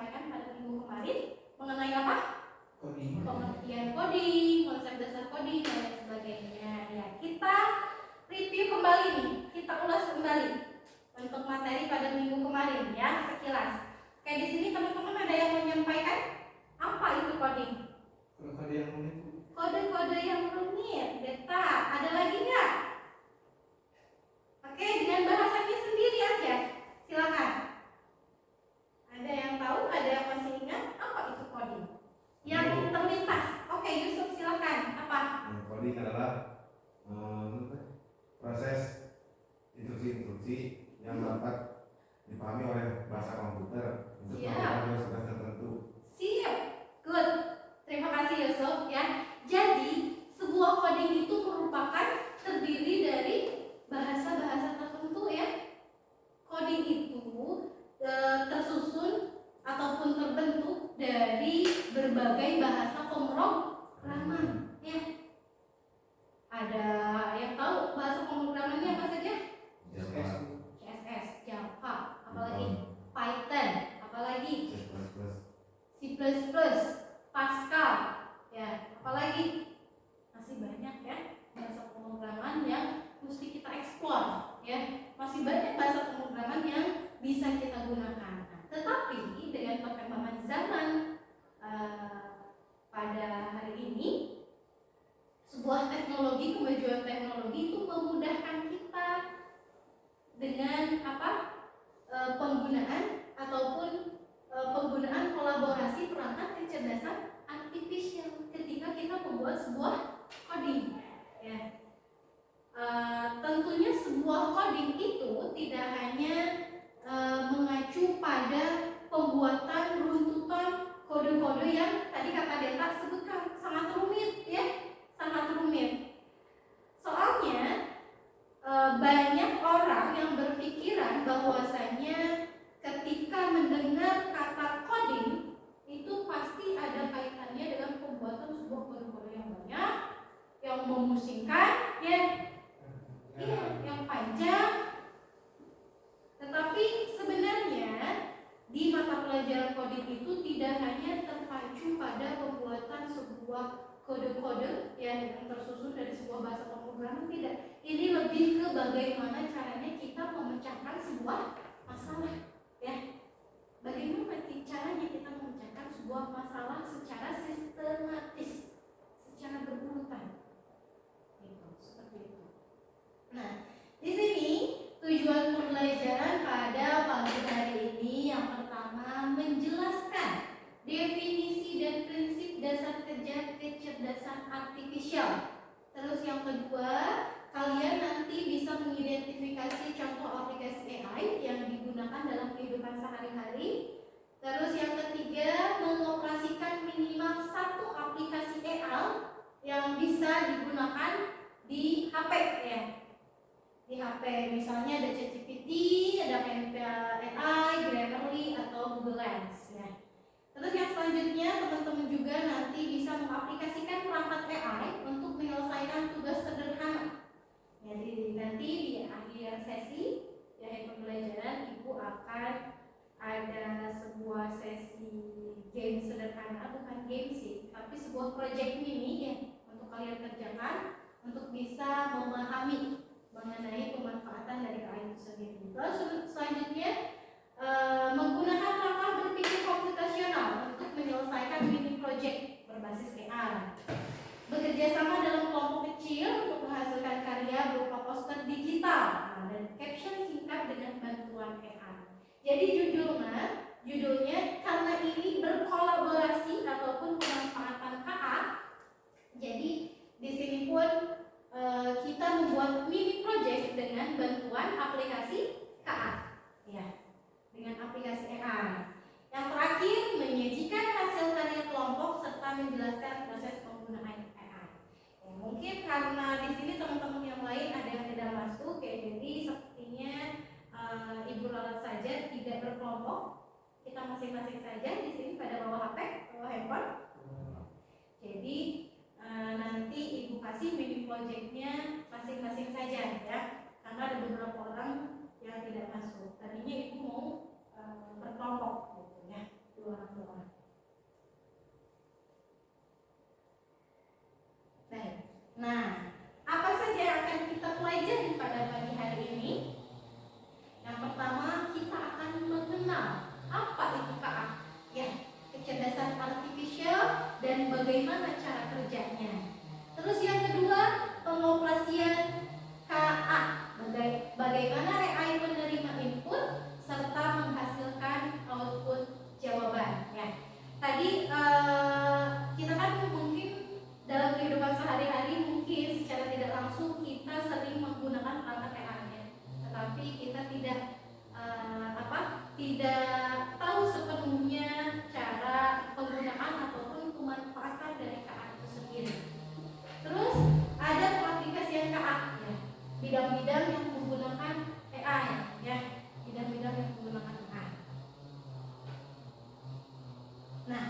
sampaikan pada minggu kemarin mengenai apa? Coding. Pengertian coding, konsep dasar coding dan lain sebagainya. Ya, kita review kembali nih, kita ulas kembali untuk materi pada minggu kemarin ya, sekilas. Oke, di sini teman-teman ada yang menyampaikan apa itu coding? Kode yang rumit. Kode-kode yang rumit, beta. Ada lagi nggak? Oke, dengan bahasanya sendiri aja. Silakan. Ada yang tahu? Ada yang masih ingat apa itu coding? Yang terlintas. Oke, Yusuf silakan. Apa? Coding adalah proses instruksi-instruksi yang dapat dipahami oleh bahasa komputer untuk melakukan proses tertentu. Siap. Good. Terima kasih Yusuf ya. Jadi sebuah coding itu merupakan terdiri dari bahasa-bahasa tertentu ya. Coding itu tersusun ataupun terbentuk dari berbagai bahasa pemrograman ya. Ada yang tahu bahasa pemrogramannya apa saja? CSS, Java, apalagi Python, apalagi C++, Pascal, ya, apalagi masih banyak ya bahasa pemrograman yang mesti kita eksplor ya. Masih banyak bahasa pemrograman yang bisa kita gunakan. Nah, tetapi dengan perkembangan zaman pada hari ini, sebuah teknologi, kemajuan teknologi itu memudahkan kita dengan penggunaan ataupun penggunaan kolaborasi perangkat kecerdasan artifisial ketika kita membuat sebuah coding ya. Tentunya sebuah coding itu tidak hanya mengacu pada pembuatan runtutan kode-kode yang tadi kata Deta sebutkan sangat rumit ya, sangat rumit. Soalnya banyak orang yang berpikiran bahwasanya ketika mendengar kata coding itu pasti ada kaitannya dengan pembuatan sebuah kode-kode yang banyak, yang memusingkan ya, yang panjang. Tetapi sebenarnya di mata pelajaran coding itu tidak hanya terpacu pada pembuatan sebuah kode-kode yang tersusun dari sebuah bahasa pemrograman, tidak. Ini lebih ke bagaimana caranya kita memecahkan sebuah masalah ya. Bagaimana caranya kita memecahkan sebuah masalah secara sistematis, secara berurutan. Gitu, seperti itu. Nah, di sini tujuan pembelajaran pada pagi hari ini yang pertama menjelaskan definisi dan prinsip dasar kerja kecerdasan artifisial. Terus yang kedua, kalian nanti bisa mengidentifikasi contoh aplikasi AI yang digunakan dalam kehidupan sehari-hari. Terus yang ketiga, mengoperasikan minimal satu aplikasi AI yang bisa digunakan di HP ya. Di HP misalnya ada ChatGPT, ada AI, Grammarly atau Google Lens ya. Terus yang selanjutnya teman-teman juga nanti bisa mengaplikasikan perangkat AI untuk menyelesaikan tugas sederhana. Jadi nanti di akhir sesi di akhir pembelajaran Ibu akan ada sebuah sesi game sederhana, bukan game sih, tapi sebuah project mini ya untuk kalian kerjakan untuk bisa memahami mengenai pemanfaatan dari AI itu sendiri. Terus selanjutnya menggunakan langkah berpikir komputasional untuk menyelesaikan mini project berbasis AI. Bekerja sama dalam kelompok kecil untuk menghasilkan karya berupa poster digital dan caption singkat dengan bantuan AI. Jadi judulnya karena ini berkolaborasi ataupun pemanfaatan KA. Jadi di sini pun kita membuat mini project dengan bantuan aplikasi KA ya, dengan aplikasi AI. Yang terakhir, menyajikan hasil karya kelompok serta menjelaskan proses penggunaan AI. Ya, mungkin karena di sini teman-teman yang lain ada yang tidak masuk ya, jadi sepertinya Ibu Lola saja tidak berkelompok. Kita masing-masing saja di sini pada bawa HP, bawa handphone. Jadi nanti Ibu kasih mini projectnya masing-masing saja ya, karena ada beberapa orang yang tidak masuk. Tadinya Ibu mau berkelompok gitu ya, 2 tidak tahu sepenuhnya cara penggunaan ataupun pemanfaatan dari KA itu sendiri. Terus ada pengaplikasian KA ya, bidang-bidang yang menggunakan AI ya, bidang-bidang yang menggunakan AI. Nah,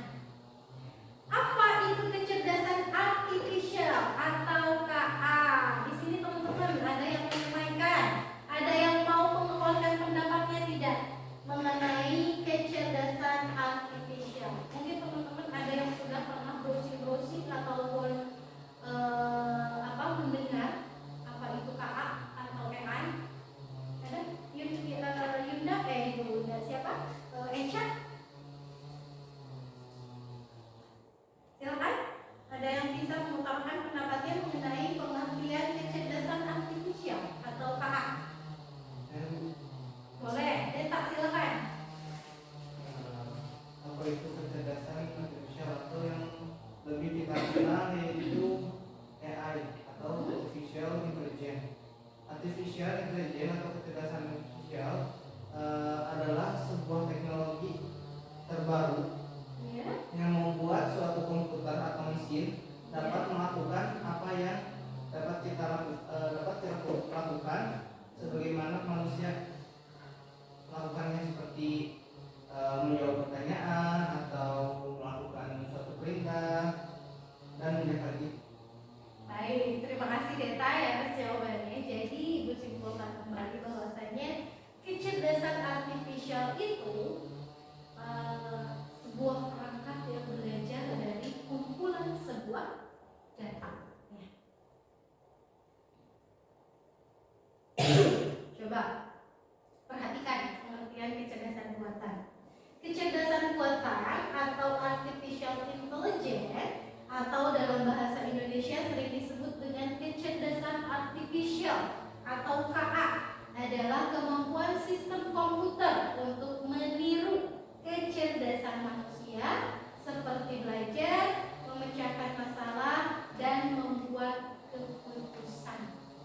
apa itu kecerdasan artifisial atau KA? Di sini teman-teman ada yang menyampaikan, ada yang mau mengeluarkan pendapatnya tidak mengenai kecerdasan artifisial. Mungkin teman-teman ada yang sudah pernah browsing-browsing ataupun mendengar apa itu KA atau AI. Ada Yunda siapa? Echa. Silakan. Ada yang bisa mengutarakan pendapatnya mengenai pengertian kecerdasan artifisial atau KA? Boleh, Deta silakan. Apa itu kecerdasan artifisial atau yang lebih kita kenal yaitu AI atau artificial intelligence. Artificial intelligence atau kecerdasan artifisial adalah sebuah teknologi terbaru yang membuat suatu komputer atau mesin dapat melakukan apa yang dapat kita lakukan sebagaimana manusia melakukannya, seperti menjawab pertanyaan atau melakukan suatu perintah dan banyak lagi. Baik, terima kasih Deta ya atas jawabannya. Jadi Ibu simpulkan kembali bahwasanya kecerdasan artifisial itu sebuah perangkat yang belajar dari kumpulan sebuah data. Ya. Coba perhatikan pengertian kecerdasan buatan. Kecerdasan buatan atau artificial intelligence atau dalam bahasa Indonesia sering disebut dengan kecerdasan artifisial atau KA adalah kemampuan sistem komputer untuk meniru kecerdasan manusia seperti belajar, memecahkan masalah, dan membuat keputusan.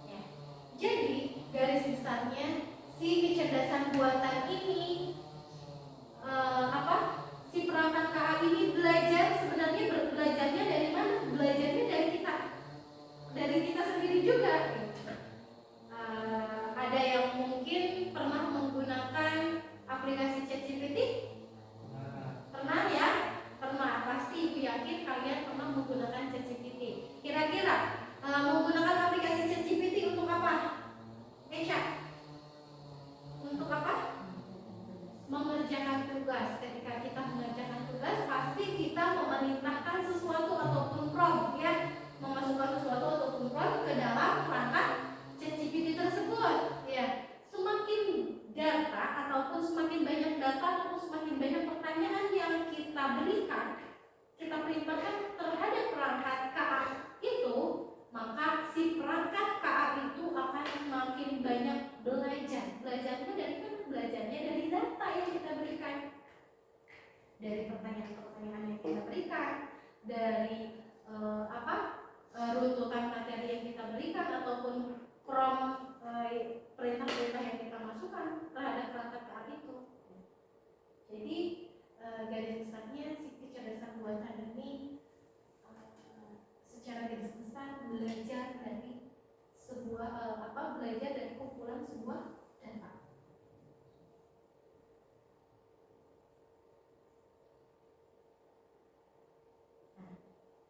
Ya. Jadi garis besarnya si kecerdasan buatan ini si perangkat KA ini belajar, sebenarnya belajarnya dari mana? Belajarnya dari kita sendiri juga. Ada yang mungkin pernah menggunakan aplikasi ChatGPT? Pernah ya? Pernah, pasti Ibu yakin kalian pernah menggunakan ChatGPT. Kira-kira menggunakan aplikasi ChatGPT untuk apa? Esha? Untuk apa? Mengerjakan tugas. Ketika kita mengerjakan tugas, pasti kita memerintahkan sesuatu ataupun prompt ya, memasukkan sesuatu ataupun prompt ke dalam perangkat ChatGPT tersebut. Ya, semakin data ataupun semakin banyak data ataupun semakin banyak pertanyaan yang kita berikan, kita perintahkan terhadap perangkat KA itu, maka si perangkat KA itu akan semakin banyak belajar. Belajarnya dari mana? Belajarnya dari data yang kita berikan, dari pertanyaan-pertanyaan yang kita berikan, dari runtutan materi yang kita berikan ataupun prompt perintah-perintah yang kita masukkan terhadap perangkat KA itu. Jadi garis besarnya si kecerdasan buatan ini secara garis besar belajar dari sebuah belajar dari kumpulan sebuah data.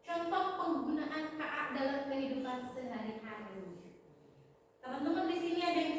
Contoh penggunaan KA dalam kehidupan sehari-hari. Teman-teman di sini ada yang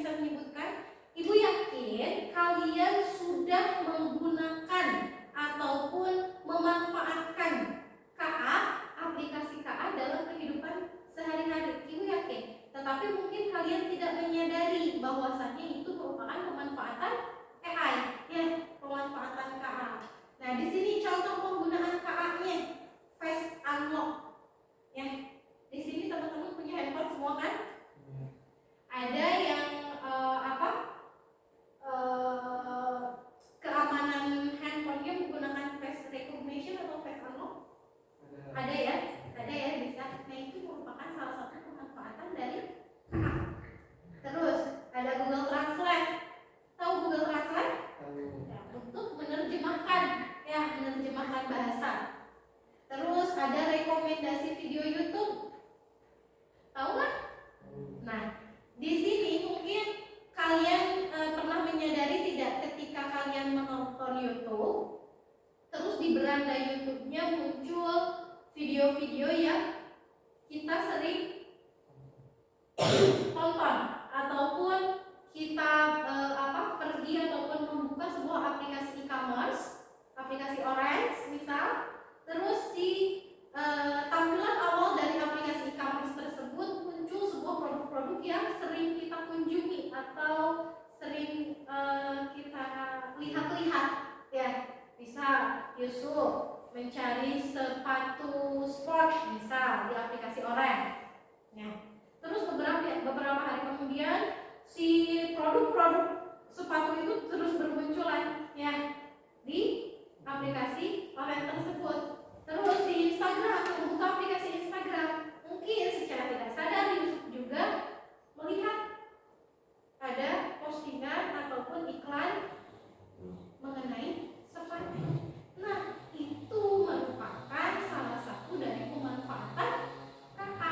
beranda YouTube-nya muncul video-video yang kita sering tonton, ataupun kita pergi ataupun membuka sebuah aplikasi e-commerce, aplikasi Orange misal, terus di tampilan awal dari aplikasi e-commerce tersebut muncul sebuah produk-produk yang sering kita kunjungi atau sering kita lihat-lihat, ya. Bisa Yusuf mencari sepatu sport bisa di aplikasi Orange, ya. Terus beberapa hari kemudian si produk-produk sepatu itu terus bermunculan, ya, di aplikasi Orange tersebut. Terus di Instagram, membuka aplikasi Instagram, mungkin secara tidak sadar Yusuf juga melihat ada postingan ataupun iklan mengenai sepatu. Nah, itu merupakan salah satu dari pemanfaatan KA.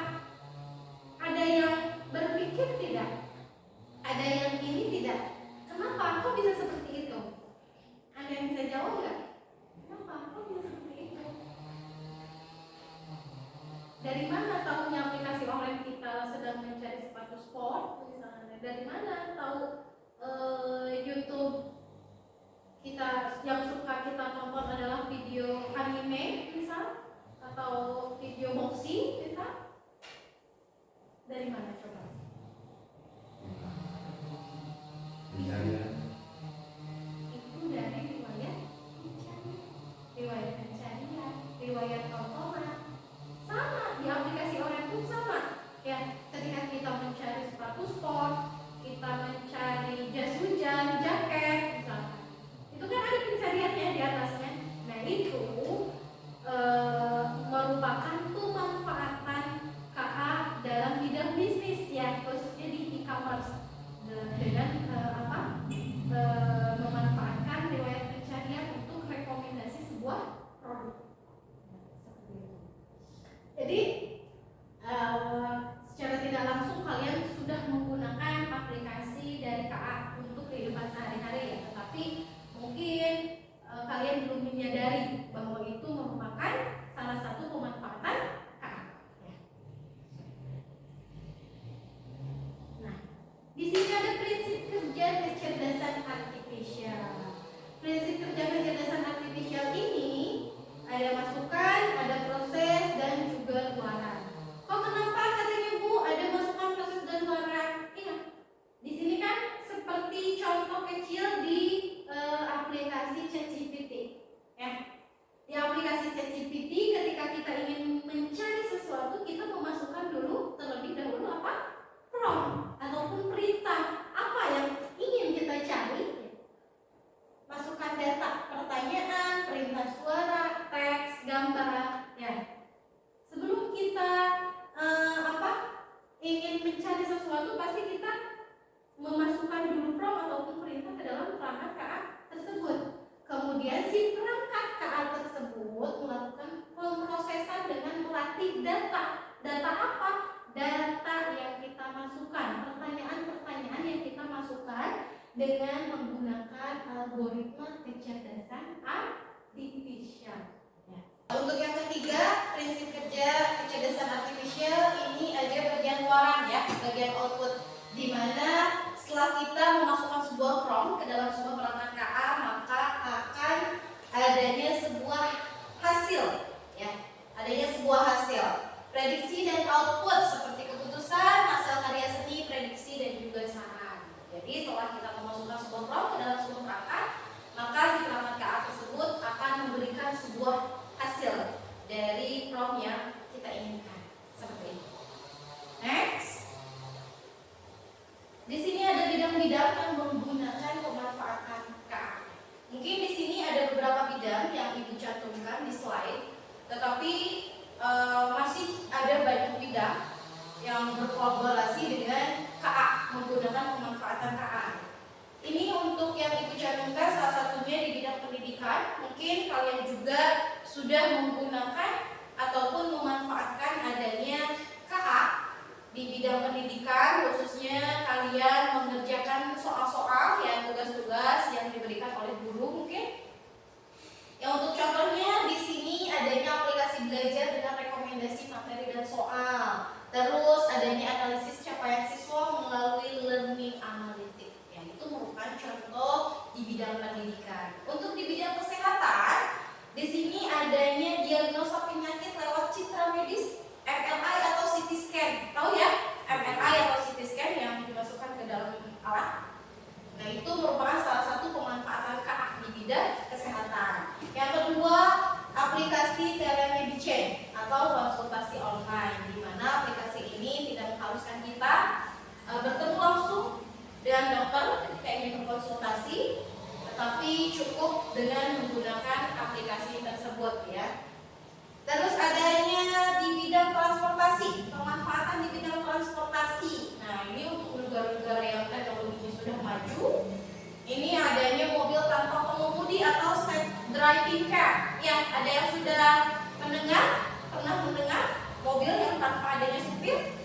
Ada yang berpikir tidak? Ada yang ini tidak? Kenapa? Kok bisa seperti itu? Ada yang bisa jawab nggak? Kenapa? Kok bisa seperti itu? Dari mana tahunya aplikasi online kita sedang mencari sepatu sport misalnya? Dari mana tahu YouTube kita yang suka kita tonton adalah video anime misal, atau video boxing misal? Dari mana coba? Itu dari riwayat pencarian, riwayat tontonan. Sama di aplikasi Orange pun sama, ya. Ketika kita mencari sepatu sport, kita mencari jas hujan, jaket misalkan, itu kan ada pencariannya di atasnya. Nah, itu merupakan pemanfaatan KA dalam bidang bisnis, ya, khususnya di e-commerce, dengan memanfaatkan riwayat pencarian untuk rekomendasi sebuah produk. Jadi secara tidak langsung kalian sudah menggunakan aplikasi dari KA untuk kehidupan sehari-hari, ya. Tetapi mungkin kalian belum menyadari bahwa itu merupakan salah satu pemanfaatan KA, ya. Nah, di sini ada prinsip kerja kecerdasan artifisial. Prinsip kerja kecerdasan artifisial ini ada masukan, ada proses, dan juga luaran. Kok kenapa katanya Bu ada masukan, proses, dan luaran? Ingat, di sini kan seperti contoh kecil di aplikasi ChatGPT, ya. Di aplikasi ChatGPT ketika kita ingin mencari sesuatu, kita memasukkan dulu terlebih dahulu apa? Prompt ataupun perintah apa yang ingin kita cari. Masukkan data, pertanyaan, perintah suara, teks, gambar, ya. Sebelum kita ingin mencari sesuatu, pasti kita memasukkan dulu prompt ataupun perintah ke dalam perangkat KA tersebut. Kemudian si perangkat KA tersebut melakukan pemrosesan dengan melatih data. Data apa? Data yang kita masukkan, pertanyaan-pertanyaan yang kita masukkan dengan menggunakan algoritma kecerdasan artifisial. Ya. Untuk yang ketiga, prinsip kerja kecerdasan artifisial ini ada bagian luaran, ya, bagian output, di mana setelah kita memasukkan sebuah prompt ke dalam sebuah perangkat KA, maka akan adanya sebuah hasil, ya, adanya sebuah hasil, prediksi dan output seperti keputusan, hasil karya seni, prediksi, dan juga saran. Jadi setelah kita memasukkan sebuah prompt ke dalam sebuah perangkat, maka si perangkat KA tersebut akan memberikan sebuah hasil dari prompt yang kita inginkan, seperti itu. Next, di sini ada bidang-bidang yang menggunakan pemanfaatan KA. Mungkin di sini ada beberapa bidang yang Ibu cantumkan di slide, tetapi masih ada banyak bidang yang berkolaborasi dengan KA, menggunakan pemanfaatan KA. Ini untuk yang Ibu cantumkan salah satunya di bidang pendidikan. Mungkin kalian juga sudah menggunakan ataupun memanfaatkan adanya KA di bidang pendidikan, khususnya kalian mengerjakan soal-soal, ya, tugas-tugas yang diberikan oleh guru mungkin. Ya, untuk contohnya di misalkan contoh di bidang pendidikan. Untuk di bidang kesehatan, di sini adanya diagnosa penyakit lewat citra medis, MRI atau CT scan. Tahu ya, MRI atau CT scan yang dimasukkan ke dalam alat. Nah, itu merupakan salah satu pemanfaatan KA di bidang kesehatan. Yang kedua, aplikasi telemedicine atau konsultasi online, di mana aplikasi ini tidak mengharuskan kita bertemu langsung dengan dokter ketika ingin berkonsultasi, tetapi cukup dengan menggunakan aplikasi tersebut ya. Terus adanya di bidang transportasi, pemanfaatan di bidang transportasi. Nah, ini untuk negara-negara yang teknologinya sudah maju, ini adanya mobil tanpa pengemudi atau self driving car. Ya, ada yang sudah pernah mendengar mobil yang tanpa adanya supir?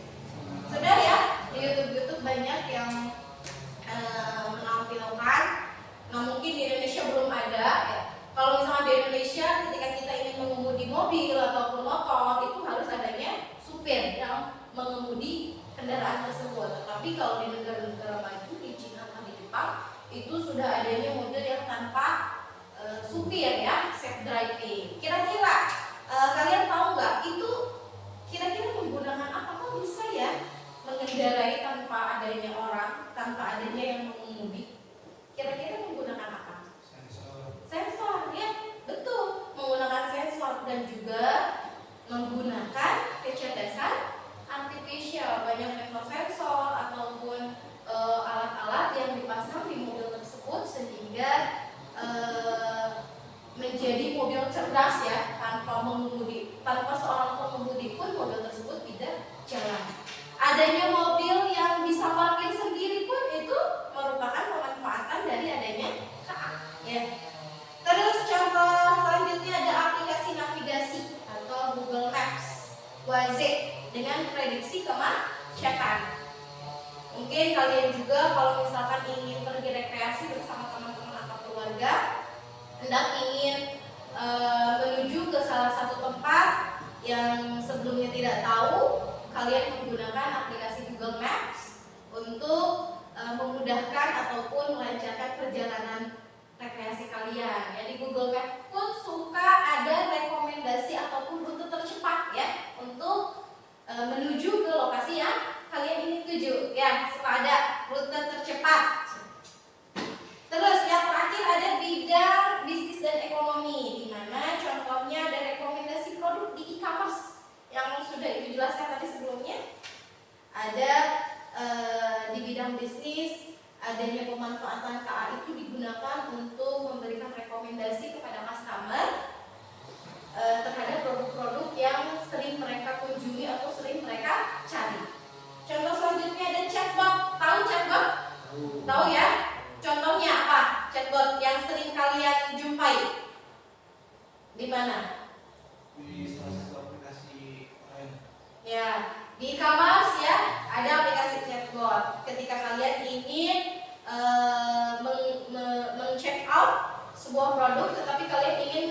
Sudah ya, di YouTube banyak yang menampilkan. Nah, mungkin di Indonesia belum ada ya. Kalau misalnya di Indonesia ketika kita ingin mengemudi mobil ataupun motor, itu harus adanya supir yang mengemudi kendaraan tersebut. Tetapi kalau di negara-negara maju, di Cina atau di Jepang, itu sudah adanya mobil yang tanpa supir ya, self driving. Kira-kira kalian tahu nggak itu kira-kira menggunakan apa? Kok bisa ya mengendarai tanpa adanya orang, tanpa adanya yang mengemudi? Kira-kira menggunakan apa? Sensor ya, betul, menggunakan sensor dan juga menggunakan kecerdasan artifisial. Banyak sensor ataupun alat-alat yang dipasang di mobil tersebut sehingga menjadi mobil cerdas ya, tanpa seorang pengemudi pun mobil tersebut tidak jalan. Adanya mobil yang bisa parkir sendiri pun itu merupakan pemanfaatan dari adanya KA ya. Terus contoh selanjutnya ada aplikasi navigasi atau Google Maps, Waze, dengan prediksi kemacetan. Mungkin kalian juga kalau misalkan ingin pergi rekreasi bersama teman-teman atau keluarga, hendak ingin menuju ke salah satu tempat yang sebelumnya tidak tahu, kalian menggunakan aplikasi Google Maps untuk memudahkan ataupun melancarkan perjalanan rekreasi kalian. Ya, di Google Maps pun suka ada rekomendasi ataupun rute tercepat ya untuk menuju ke lokasi yang kalian ingin tuju. Ya, suka ada rute tercepat. Terus yang terakhir ada bidang bisnis dan ekonomi, di mana contohnya ada rekomendasi produk di e-commerce yang sudah Ibu jelaskan tadi sebelumnya. Ada di bidang bisnis, adanya pemanfaatan KA itu digunakan untuk memberikan rekomendasi kepada customer terhadap produk-produk yang sering mereka kunjungi atau sering mereka cari. Contoh selanjutnya ada chatbot. Tahu chatbot? Tahu ya? Contohnya apa? Chatbot yang sering kalian jumpai di mana? Di salah satu aplikasi lain. Ya, di e-commerce ya, ada aplikasi chatbot. Ketika kalian ingin meng-check out sebuah produk, tetapi kalian ingin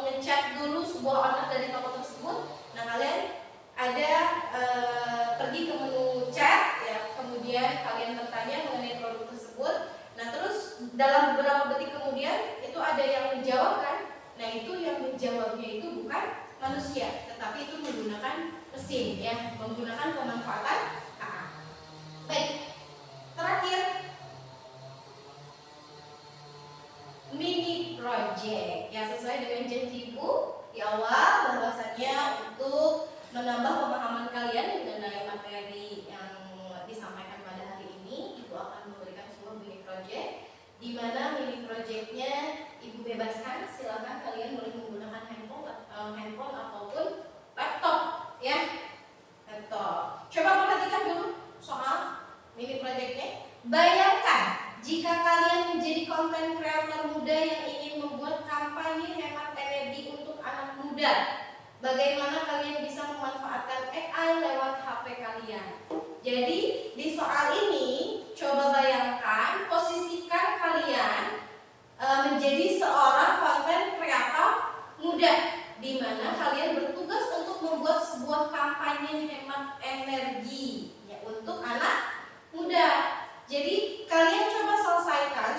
mengechat dulu sebuah order dari toko tersebut, nah kalian ada pergi ke menu chat ya, kemudian kalian bertanya mengenai produk tersebut. Nah, terus dalam beberapa detik kemudian itu ada yang menjawab kan? Nah, itu yang menjawabnya itu bukan manusia, tetapi itu menggunakan mesin ya, menggunakan pemanfaatan KA. Baik, terakhir mini project ya, sesuai dengan janji Ibu di awal bahwasanya untuk menambah pemahaman kalian mengenai materi yang disampaikan pada hari ini, Ibu akan memberikan sebuah mini project, di mana mini projectnya Ibu bebaskan, silakan kalian boleh menggunakan handphone ataupun laptop ya, laptop. Coba perhatikan dulu soal mini projectnya. Bayangkan jika kalian menjadi konten kreator muda yang ingin membuat kampanye hemat energi untuk anak muda. Bagaimana kalian bisa memanfaatkan AI lewat HP kalian? Jadi di soal ini coba bayangkan, posisikan kalian menjadi seorang konten kreator muda, di mana kalian bertugas untuk membuat sebuah kampanye hemat energi ya, untuk anak muda. Jadi kalian coba selesaikan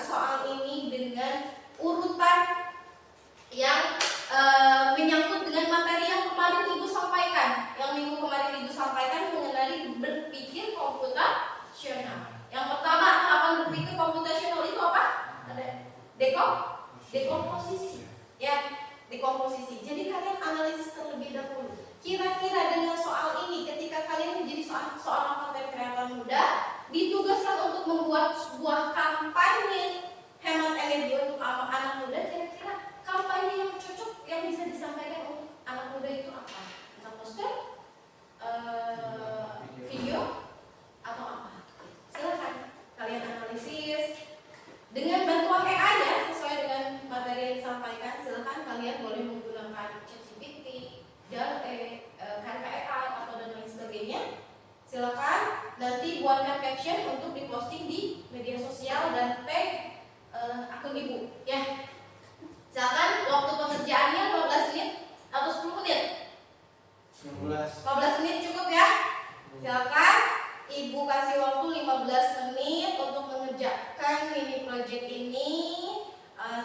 dekomposisi, ya, dekomposisi. Jadi kalian analisis terlebih dahulu. Kira-kira dengan soal ini, ketika kalian menjadi seorang konten kreator muda, ditugaskan untuk membuat sebuah kampanye hemat energi untuk anak muda, kira-kira kampanye yang cocok yang bisa disampaikan untuk anak muda itu apa? Entah poster, video, atau apa? Silakan kalian analisis dengan bantuan AI ya, sesuai dengan materi yang disampaikan. Silakan kalian boleh menggunakan ChatGPT, Canva AI atau dan lain sebagainya. Silakan nanti buatkan caption untuk diposting di media sosial dan tag akun ibu ya. Silakan, waktu pengerjaannya 15 menit atau 10 menit? 15 menit cukup ya. Silakan ibu kasih waktu 15 menit untuk mengerjakan mini project ini.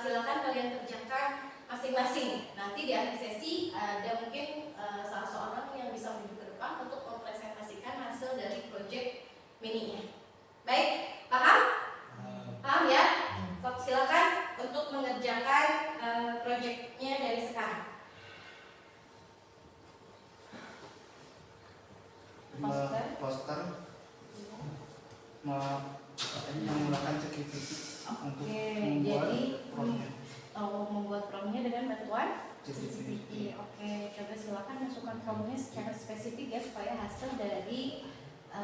Silakan kalian kerjakan masing-masing. Nanti di akhir sesi ada mungkin salah seorang yang bisa maju ke depan untuk mempresentasikan hasil dari project mininya. Baik, paham? Paham ya? Silakan untuk mengerjakan projectnya dari sekarang. Poster menggunakan ChatGPT untuk membuat promnya dengan bantuan ChatGPT. Oke, coba silakan masukkan promnya secara spesifik ya, supaya hasil dari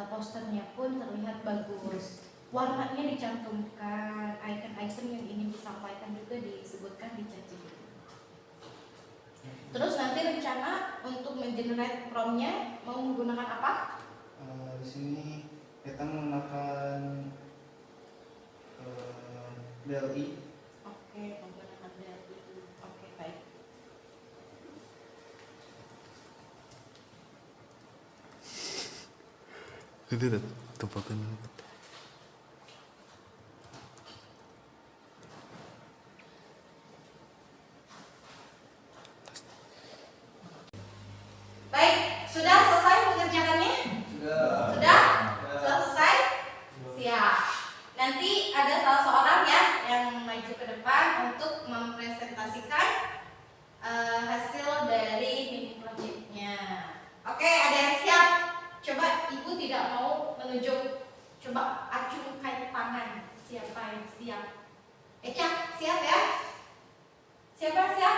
posternya pun terlihat bagus. Warnanya dicantumkan, icon-icon yang ingin disampaikan juga disebutkan di ChatGPT. Terus nanti rencana untuk mengenerate promnya mau menggunakan apa? Di sini kita menggunakan DALL-E. Oke, menggunakan DALL-E. Oke, baik. Itu tempatkan. Baik, sudah selesai mengerjakannya? Sudah? Sudah selesai? Siap. Nanti ada salah seorang ya yang maju ke depan untuk mempresentasikan hasil dari mini projectnya. Oke, ada yang siap? Coba ibu tidak mau menunjuk. Coba acungkan tangan. Siapa yang siap? Eca, siap ya? Siapa yang siap?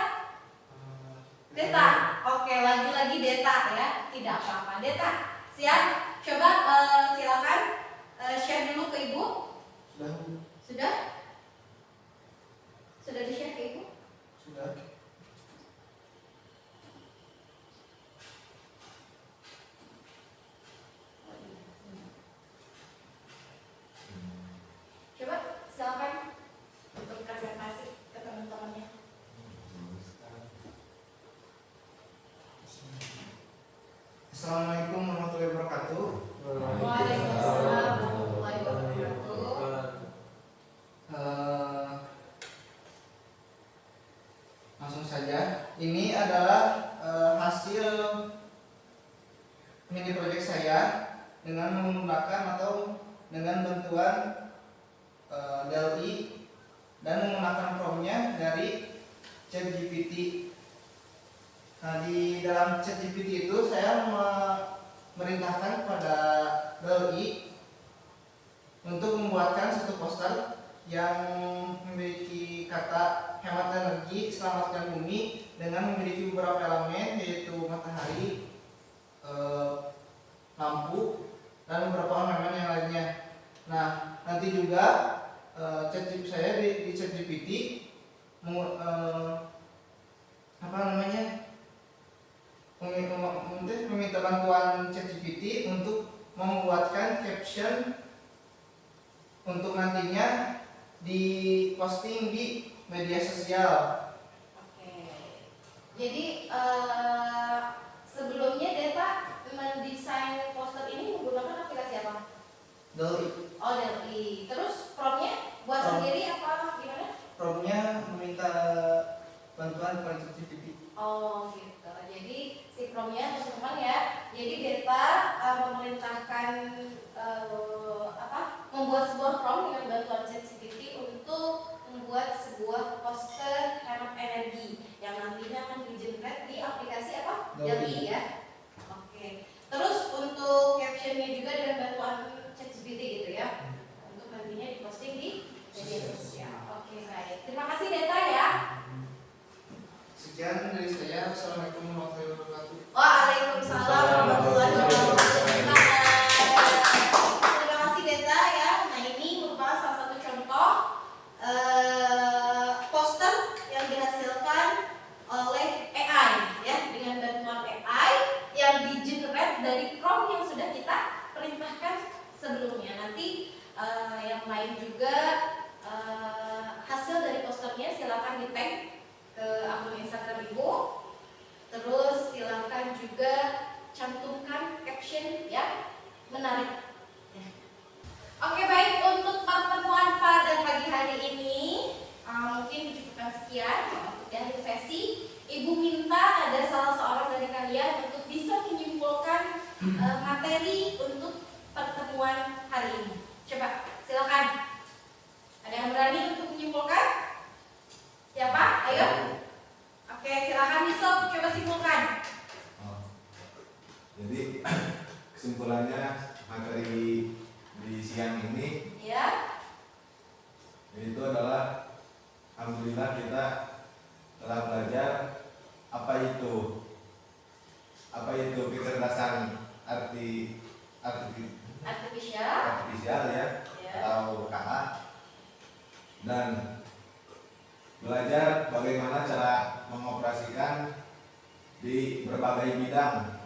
Deta. Oke, lagi-lagi Deta ya. Tidak apa-apa. Deta, siap? Coba silakan share dulu ke ibu. Sudah? Sudah di-share ke ibu? Sudah. Coba silakan untuk presentasi ke teman-temannya. Assalamualaikum warahmatullahi wabarakatuh. Waalaikumsalam warahmatullahi wabarakatuh. Langsung saja, ini adalah hasil mini project saya dengan menggunakan atau dengan bantuan DALL-E dan menggunakan prompt-nya dari ChatGPT. Nah, di dalam ChatGPT itu saya merintahkan kepada DALL-E untuk membuatkan satu poster yang memiliki kata hemat energi, selamatkan bumi, dengan memiliki beberapa elemen yaitu matahari, lampu, dan beberapa elemen yang lainnya. Nah, nanti juga ChatGPT saya di ChatGPT meminta bantuan ChatGPT untuk membuatkan caption untuk nantinya diposting di media sosial. Oke. Jadi sebelumnya Deta mendesain poster ini menggunakan aplikasi apa? DALL-E. Oh, DALL-E. Terus prompt-nya buat sendiri apa gimana? Prompt-nya meminta bantuan kepada ChatGPT. Oh gitu. Jadi si prompt-nya teman-teman ya. Jadi Deta memerintahkan membuat sebuah prompt dengan bantuan ChatGPT untuk membuat sebuah aplikasi apa? Dall-E. Dall-E ya. Oke. Terus untuk captionnya juga dengan bantuan ChatGPT gitu ya. Untuk nantinya diposting di media sosial. Oke, baik. Terima kasih Deta ya. Sekian dari saya. Assalamualaikum warahmatullahi wabarakatuh. Waalaikumsalam warahmatullahi wabarakatuh. Terima kasih Deta ya. Nah, ini merupakan salah satu contoh poster yang dihasilkan oleh AI ya, dengan bantuan AI yang di-generate dari prompt yang sudah kita perintahkan sebelumnya. Nanti yang lain juga hasil dari posternya silakan di-tag ke akun Instagram Ibu. Terus silakan juga cantumkan caption yang menarik. Ya. Oke, baik, untuk pertemuan pada pagi hari ini mungkin dicukupkan sekian untuk di akhir sesi. Ibu minta ada salah seorang dari kalian untuk bisa menyimpulkan materi untuk pertemuan hari ini. Coba, silakan. Ada yang berani untuk menyimpulkan? Siapa? Ayo. Oke, silakan Yusuf, coba simpulkan. Jadi kesimpulannya materi di siang ini Ya. itu adalah alhamdulillah kita telah belajar apa itu kecerdasan artifisial ya, atau KA, dan belajar bagaimana cara mengoperasikan di berbagai bidang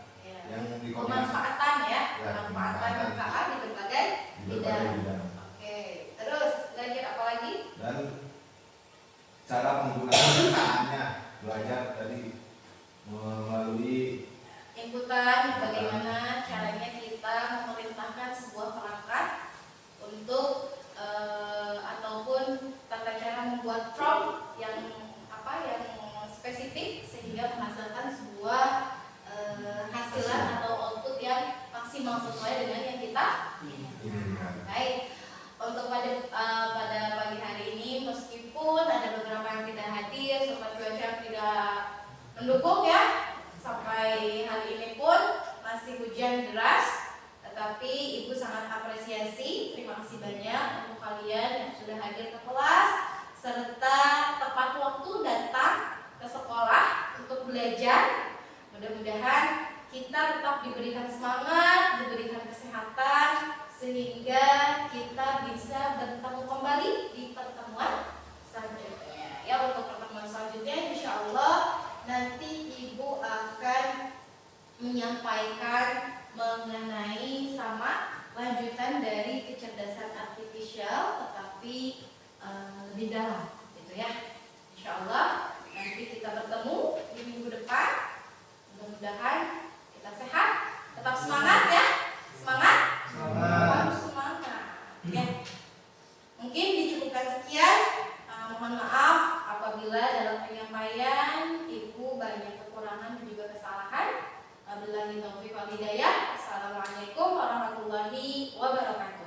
yang dikombinasi Pemanfaatan ya, Ya, pemanfaatan KA di berbagai bidang. bidang, Oke, terus belajar apa lagi? dan cara menggunakan KA-nya, belajar tadi melalui Inputan, bagaimana caranya kita memerintahkan sebuah perangkat untuk ataupun tata cara membuat prompt yang spesifik sehingga menghasilkan sebuah hasilan atau output yang maksimal sesuai dengan yang kita inginkan. Baik, untuk pada pagi hari ini meskipun ada beberapa yang tidak hadir serta cuaca yang tidak mendukung ya, sampai hari ini pun masih hujan deras, tetapi Ibu sangat apresiasi. Terima kasih banyak untuk kalian yang sudah hadir ke kelas serta tepat waktu datang ke sekolah untuk belajar. Mudah-mudahan kita tetap diberikan semangat, diberikan kesehatan, sehingga kita bisa bertemu kembali di pertemuan selanjutnya. Ya, untuk pertemuan selanjutnya insya Allah nanti Ibu akan menyampaikan mengenai sama lanjutan dari kecerdasan artifisial, tetapi lebih dalam, gitu ya. Insya Allah nanti kita bertemu di minggu depan. Mudah-mudahan kita sehat, tetap semangat ya, semangat, harus semangat. Ya. Mungkin dicukupkan sekian. Mohon maaf apabila dalam penyampaian Ibu banyak kekurangan dan juga kesalahan. Wabillahi taufiq wal hidayah. Assalamualaikum warahmatullahi wabarakatuh.